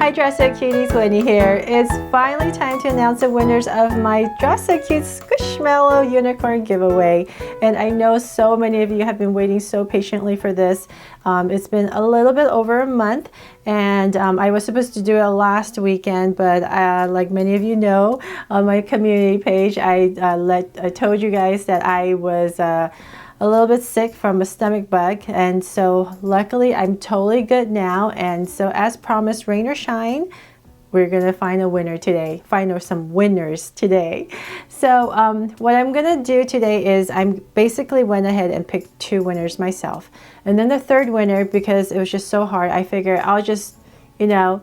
Hi Dress So Cuties, Wendy here. It's finally time to announce the winners of my Dress So Cute Squishmallow Unicorn giveaway. And I know so many of you have been waiting so patiently for this. It's been a little bit over a month, and I was supposed to do it last weekend, but like many of you know on my community page, I told you guys that I was a little bit sick from a stomach bug, and so luckily I'm totally good now. And so as promised, rain or shine, we're gonna find a winner today, find some winners today. So what I'm gonna do today is I'm basically went ahead and picked 2 winners myself, and then the third winner, because it was just so hard, I figured I'll just, you know,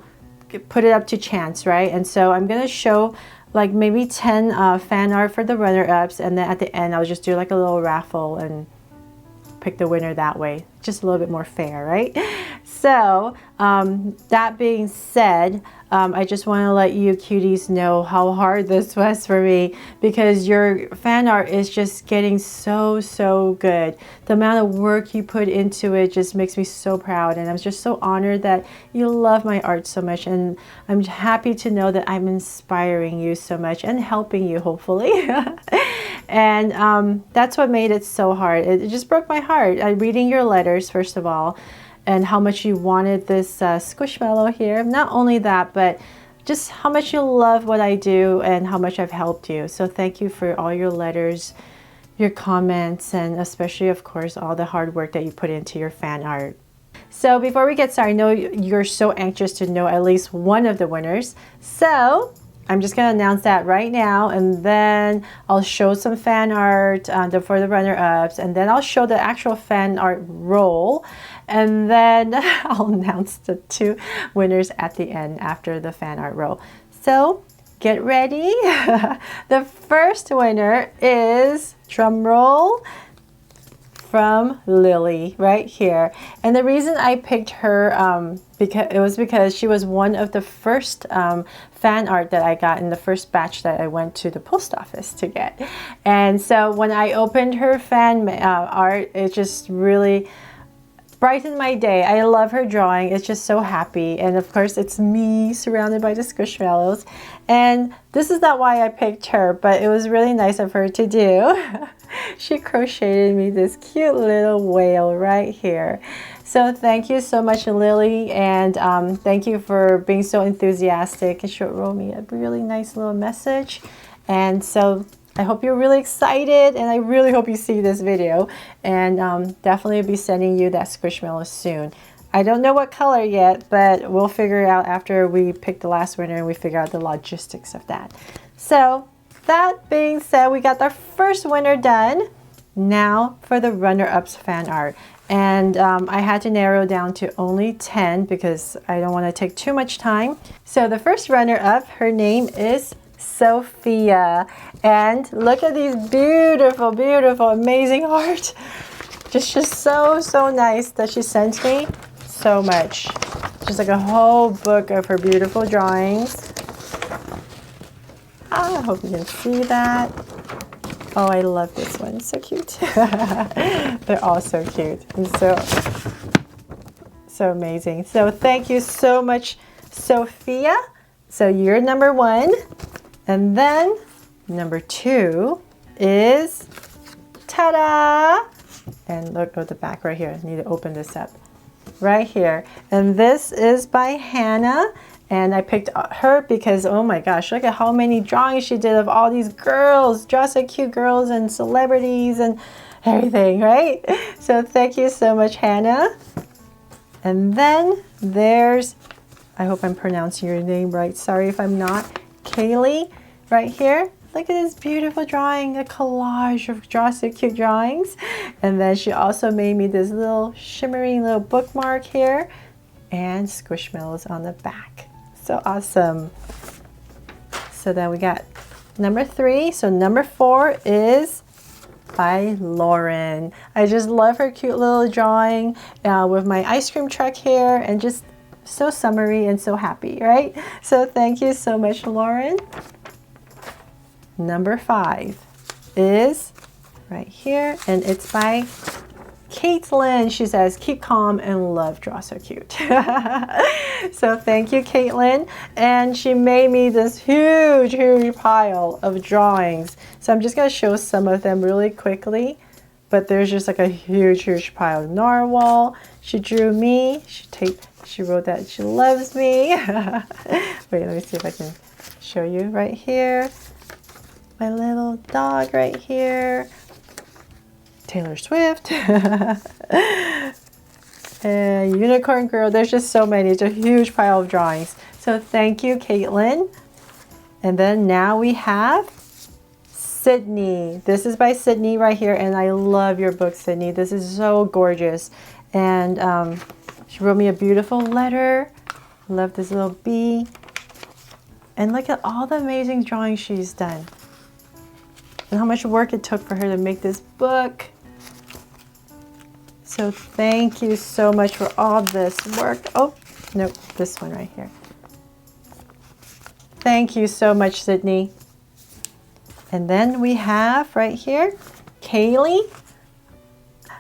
put it up to chance, right? And so I'm gonna show like maybe 10 fan art for the runner-ups, and then at the end I'll just do like a little raffle and pick the winner that way. Just a little bit more fair, right? So that being said, I just want to let you cuties know how hard this was for me, because your fan art is just getting so good. The amount of work you put into it just makes me so proud, and I'm just so honored that you love my art so much, and I'm happy to know that I'm inspiring you so much and helping you, hopefully. And that's what made it so hard. It just broke my heart. Reading your letters, first of all, and how much you wanted this Squishmallow here. Not only that, but just how much you love what I do and how much I've helped you. So thank you for all your letters, your comments, and especially, of course, all the hard work that you put into your fan art. So before we get started, I know you're so anxious to know at least one of the winners. So I'm just going to announce that right now, and then I'll show some fan art for the runner-ups, and then I'll show the actual fan art roll, and then I'll announce the 2 winners at the end after the fan art roll. So get ready. The first winner is, drum roll, from Lily right here. And the reason I picked her because she was one of the first fan art that I got in the first batch that I went to the post office to get. And so when I opened her fan art, it just really brightened my day. I love her drawing. It's just so happy. And of course, it's me surrounded by the Squishmallows. And this is not why I picked her, but it was really nice of her to do. She crocheted me this cute little whale right here. So thank you so much, Lily, and thank you for being so enthusiastic. And she wrote me a really nice little message. And so I hope you're really excited, and I really hope you see this video, and definitely be sending you that Squishmallow soon. I don't know what color yet, but we'll figure it out after we pick the last winner and we figure out the logistics of that. So that being said, we got our first winner done. Now for the runner-ups fan art. And I had to narrow down to only 10 because I don't want to take too much time. So the first runner-up, her name is Sophia, and look at these beautiful, amazing art. Just so nice that she sent me so much. Just like a whole book of her beautiful drawings. I hope you can see that. Oh, I love this one. So cute. They're all so cute and so amazing. So thank you so much, Sophia. So you're number 1. And then number 2 is, ta-da! And look at the back right here. I need to open this up. Right here. And this is by Hannah. And I picked her because, oh my gosh, look at how many drawings she did of all these girls, Dress So Cute girls and celebrities and everything, right? So thank you so much, Hannah. And then there's, I hope I'm pronouncing your name right. Sorry if I'm not. Kaylee, right here. Look at this beautiful drawing, a collage of Dress So Cute drawings. And then she also made me this little shimmering little bookmark here, and Squishmallows on the back. So awesome. So then we got number 3. So number 4 is by Lauren. I just love her cute little drawing with my ice cream truck here, and just so summery and so happy, right? So thank you so much, Lauren. Number 5 is right here, and it's by Caitlin, she says, keep calm and love Draw So Cute. So thank you, Caitlin. And she made me this huge, huge pile of drawings. So I'm just going to show some of them really quickly. But there's just like a huge, huge pile. Narwhal, she drew me. She wrote that she loves me. Wait, let me see if I can show you right here. My little dog right here. Taylor Swift. And Unicorn Girl. There's just so many. It's a huge pile of drawings. So thank you, Caitlin. And then now we have Sydney. This is by Sydney right here, and I love your book, Sydney. This is so gorgeous. And she wrote me a beautiful letter. Love this little bee. And look at all the amazing drawings she's done. And how much work it took for her to make this book. So thank you so much for all this work. Oh, no, this one right here. Thank you so much, Sydney. And then we have right here, Kaylee,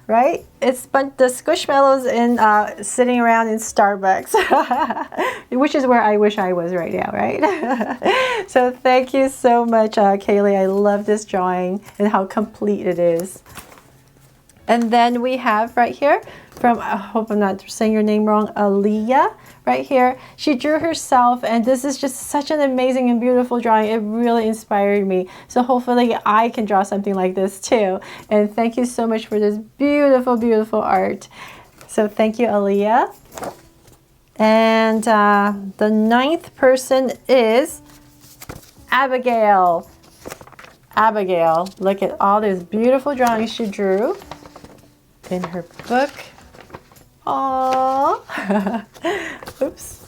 right? It's the Squishmallows in sitting around in Starbucks, which is where I wish I was right now, right? So thank you so much, Kaylee. I love this drawing and how complete it is. And then we have right here from, I hope I'm not saying your name wrong, Aaliyah, right here. She drew herself, and this is just such an amazing and beautiful drawing. It really inspired me. So hopefully I can draw something like this too. And thank you so much for this beautiful, beautiful art. So thank you, Aaliyah. And the 9th person is Abigail. Abigail, look at all these beautiful drawings she drew in her book. Aww. Oops.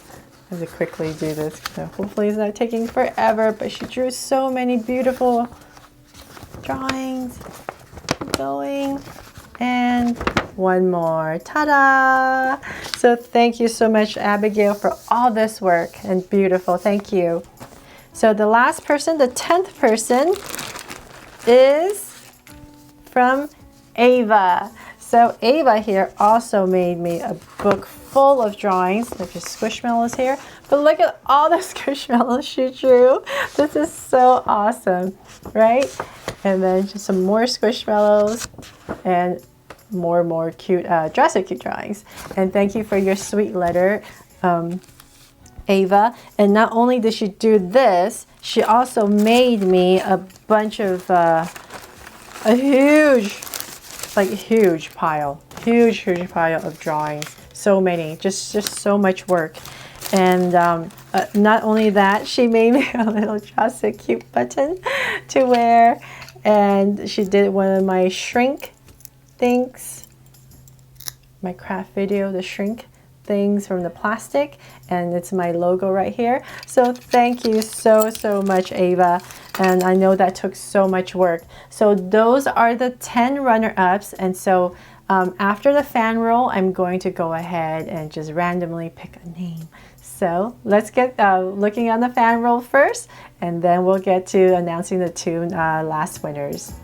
I have to quickly do this. So hopefully it's not taking forever, but she drew so many beautiful drawings. Going. And one more. Ta-da! So thank you so much, Abigail, for all this work. And beautiful. Thank you. So the last person, the 10th person, is from Ava. So Ava here also made me a book full of drawings. There's Squishmallows here. But look at all the Squishmallows she drew. This is so awesome, right? And then just some more Squishmallows and more cute, Draw So Cute drawings. And thank you for your sweet letter, Ava. And not only did she do this, she also made me a bunch of, a huge pile of drawings. So many, just so much work. And not only that, she made me a little Draw So Cute button to wear. And she did one of my shrink things, my craft video, the shrink things from the plastic, and it's my logo right here. So thank you so much, Ava, and I know that took so much work. So those are the 10 runner-ups, and so after the fan roll, I'm going to go ahead and just randomly pick a name. So let's get looking on the fan roll first, and then we'll get to announcing the 2 last winners.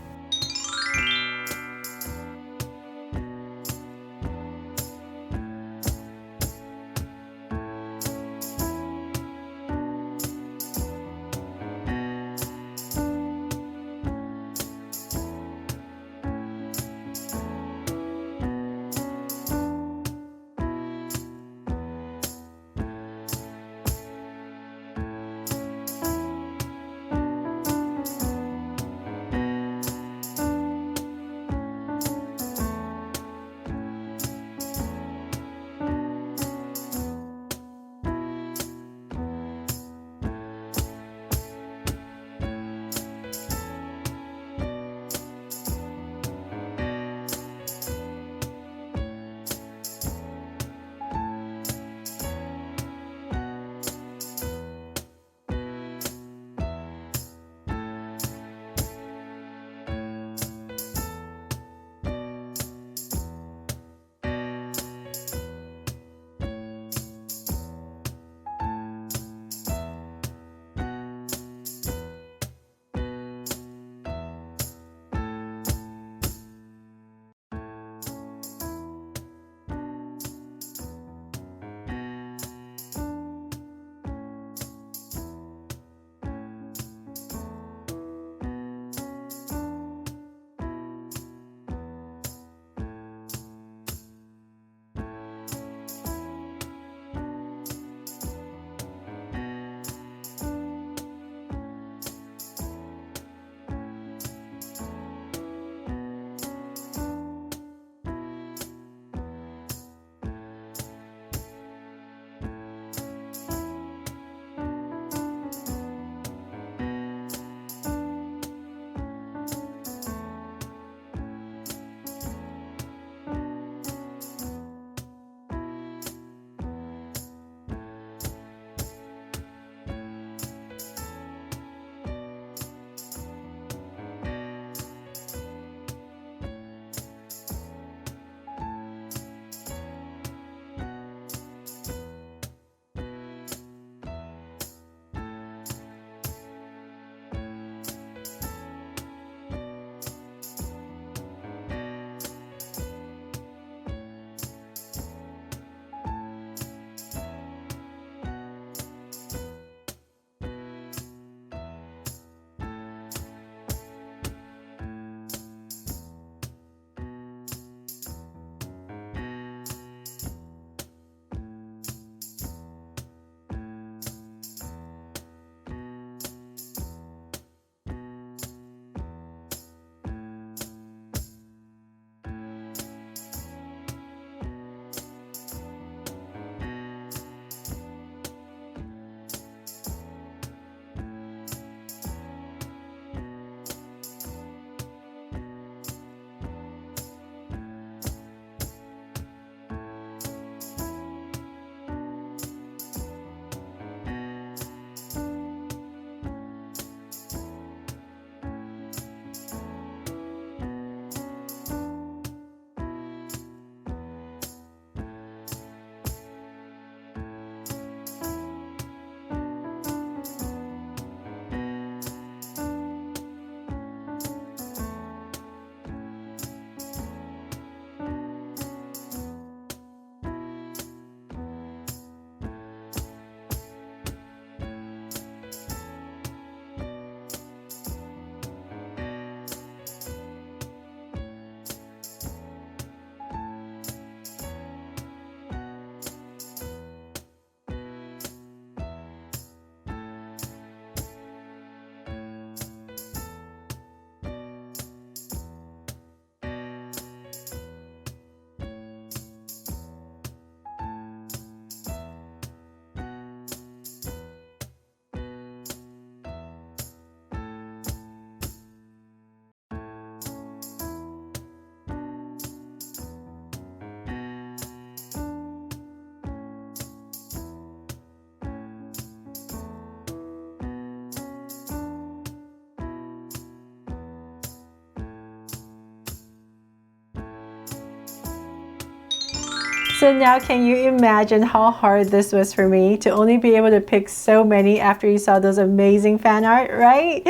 So now can you imagine how hard this was for me to only be able to pick so many after you saw those amazing fan art, right?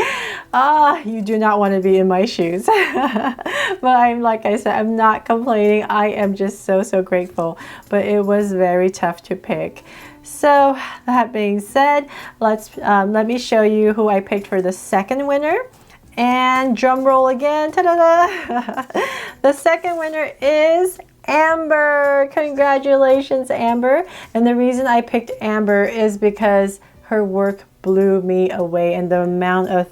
You do not want to be in my shoes. But like I said, I'm not complaining. I am just so grateful. But it was very tough to pick. So that being said, let me show you who I picked for the second winner. And drum roll again. Ta-da-da! The second winner is Amber. Congratulations, Amber. And the reason I picked Amber is because her work blew me away, and the amount of,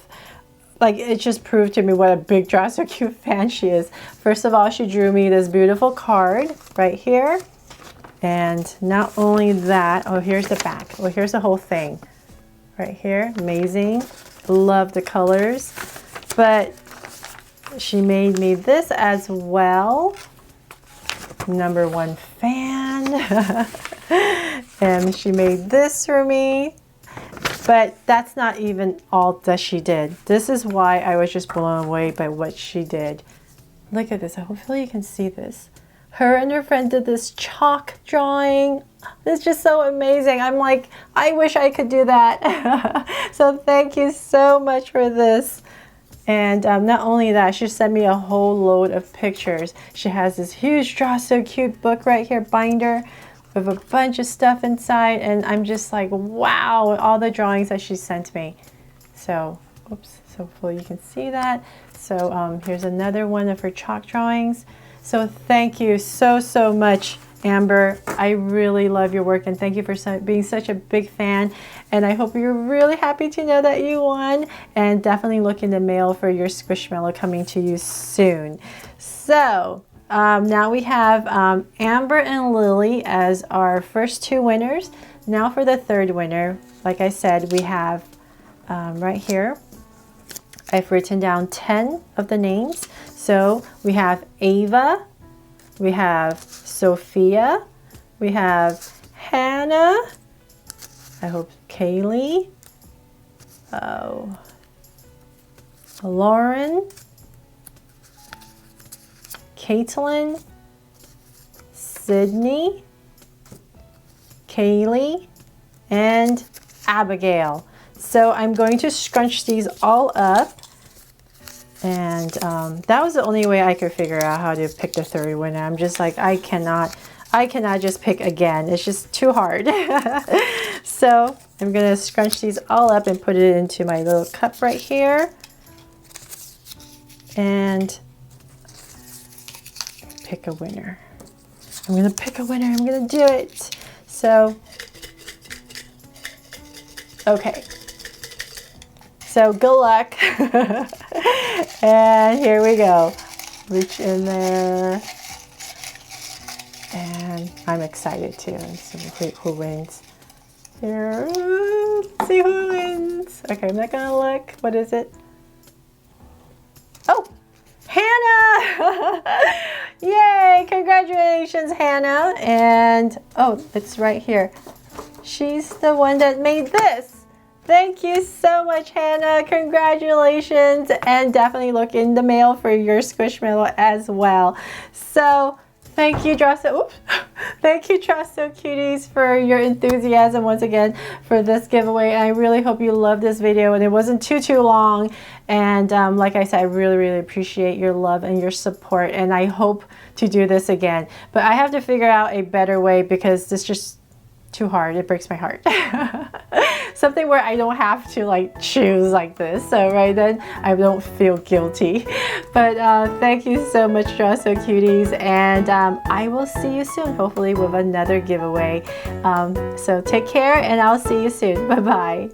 like, it just proved to me what a big Draw So Cute fan she is. First of all, she drew me this beautiful card right here. And not only that, oh, here's the back. Well, here's the whole thing right here. Amazing. Love the colors. But she made me this as well. #1 fan. And she made this for me. But that's not even all that she did. This is why I was just blown away by what she did. Look at this. Hopefully you can see this. Her and her friend did this chalk drawing. It's just so amazing. I'm like, I wish I could do that. So thank you so much for this. And not only that, she sent me a whole load of pictures. She has this huge Draw So Cute book right here, binder, with a bunch of stuff inside. And I'm just like, wow, all the drawings that she sent me. So, oops, so hopefully you can see that. So here's another one of her chalk drawings. So thank you so much, Amber. I really love your work, and thank you for being such a big fan. And I hope you're really happy to know that you won, and definitely look in the mail for your Squishmallow coming to you soon. So now we have Amber and Lily as our first 2 winners. Now for the third winner, like I said, we have right here, I've written down 10 of the names. So we have Ava, we have Sophia, we have Hannah, I hope Kaylee, Lauren, Caitlin, Sydney, Kaylee, and Abigail. So I'm going to scrunch these all up. And that was the only way I could figure out how to pick the third winner. I'm just like, I cannot just pick again. It's just too hard. So I'm gonna scrunch these all up and put it into my little cup right here. And pick a winner. I'm gonna pick a winner. I'm gonna do it. So, okay. So good luck. And here we go. Reach in there. And I'm excited too. Let's see who wins. Here. Let's see who wins. Okay, I'm not gonna look. What is it? Oh, Hannah! Yay! Congratulations, Hannah. And oh, it's right here. She's the one that made this. Thank you so much, Hannah. Congratulations. And definitely look in the mail for your Squishmallow as well. So thank you, Draw So Cuties, for your enthusiasm once again for this giveaway. And I really hope you loved this video, and it wasn't too long. And like I said, I really appreciate your love and your support, and I hope to do this again. But I have to figure out a better way, because this just too hard. It breaks my heart. Something where I don't have to like choose like this, so right then I don't feel guilty. But thank you so much, Draw So Cuties, and I will see you soon, hopefully with another giveaway. So take care, and I'll see you soon. Bye bye.